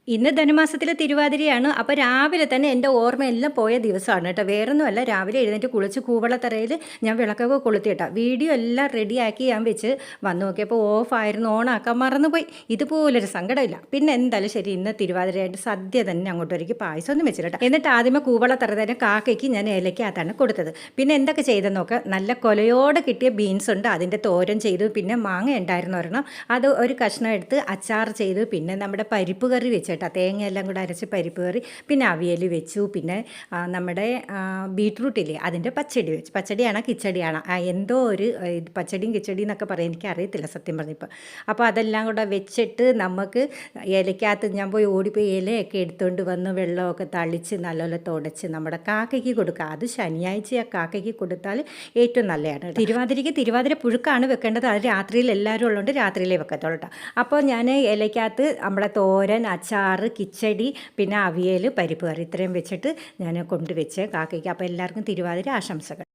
ഇന്ന് ധനുമാസത്തിലെ തിരുവാതിരയാണ്. അപ്പോൾ രാവിലെ തന്നെ എൻ്റെ ഓർമ്മയെല്ലാം പോയ ദിവസമാണ് കേട്ടോ. വേറൊന്നുമല്ല, രാവിലെ എഴുന്നേറ്റ് കുളിച്ച് കൂവളത്തറയിൽ ഞാൻ വിളക്കൊക്കെ കൊളുത്തി കേട്ടോ. വീഡിയോ എല്ലാം റെഡിയാക്കി ഞാൻ വെച്ച് വന്ന് നോക്കിയപ്പോൾ ഓഫായിരുന്നു, ഓണാക്കാൻ മറന്നുപോയി. ഇതുപോലൊരു സങ്കടമില്ല. പിന്നെ എന്തായാലും ശരി, ഇന്ന് തിരുവാതിരയായിട്ട് സദ്യ തന്നെ അങ്ങോട്ട് ഒരുക്കി പായസമൊന്നും വെച്ചില്ല കേട്ടോ. എന്നിട്ട് ആദ്യമേ കൂവളത്തറ തന്നെ കാക്കയ്ക്ക് ഞാൻ ഇലയ്ക്കകത്താണ് കൊടുത്തത്. പിന്നെ എന്തൊക്കെ ചെയ്തെന്ന് നോക്കാം. നല്ല കൊലയോടെ കിട്ടിയ ബീൻസ് ഉണ്ട്, അതിൻ്റെ തോരൻ ചെയ്തു. പിന്നെ മാങ്ങ ഉണ്ടായിരുന്നു ഒരെണ്ണം, അത് ഒരു കഷ്ണം എടുത്ത് അച്ചാർ ചെയ്തു. പിന്നെ നമ്മുടെ പരിപ്പ് കറി വെച്ചു കേട്ടോ, തേങ്ങ എല്ലാം കൂടെ അരച്ച് പരിപ്പ് കറി. പിന്നെ അവിയൽ വെച്ചു. പിന്നെ നമ്മുടെ ബീട്രൂട്ടില്ലേ, അതിൻ്റെ പച്ചടി വെച്ചു. പച്ചടിയാണോ കിച്ചടിയാണോ, എന്തോ ഒരു പച്ചടിയും കിച്ചടിയും എന്നൊക്കെ പറയും, എനിക്ക് അറിയത്തില്ല സത്യം പറഞ്ഞപ്പോൾ. അപ്പോൾ അതെല്ലാം കൂടെ വെച്ചിട്ട് നമുക്ക് ഇലയ്ക്കകത്ത് ഞാൻ പോയി ഓടിപ്പോയി ഇലയൊക്കെ എടുത്തുകൊണ്ട് വന്ന് വെള്ളമൊക്കെ തളിച്ച് നല്ലപോലെ തുടച്ച് നമ്മുടെ കാക്കയ്ക്ക് കൊടുക്കുക. അത് ശനിയാഴ്ച ആ കാക്കയ്ക്ക് കൊടുത്താൽ ഏറ്റവും നല്ലതാണ്. തിരുവാതിര പുഴുക്കാണ് വെക്കേണ്ടത്. അത് രാത്രിയിൽ എല്ലാവരും ഉള്ളതുകൊണ്ട് രാത്രിയിലേ വെക്കത്തുള്ളൂ കേട്ടോ. അപ്പോൾ ഞാൻ ഇലയ്ക്കകത്ത് നമ്മുടെ തോരൻ, അച്ചാർ, കിച്ചടി, പിന്നെ അവിയൽ, പരിപ്പ് കറി ഇത്രയും വെച്ചിട്ട് ഞാൻ കൊണ്ടുവച്ച് കാക്കയ്ക്ക്. അപ്പോൾ എല്ലാവർക്കും തിരുവാതിര ആശംസകൾ.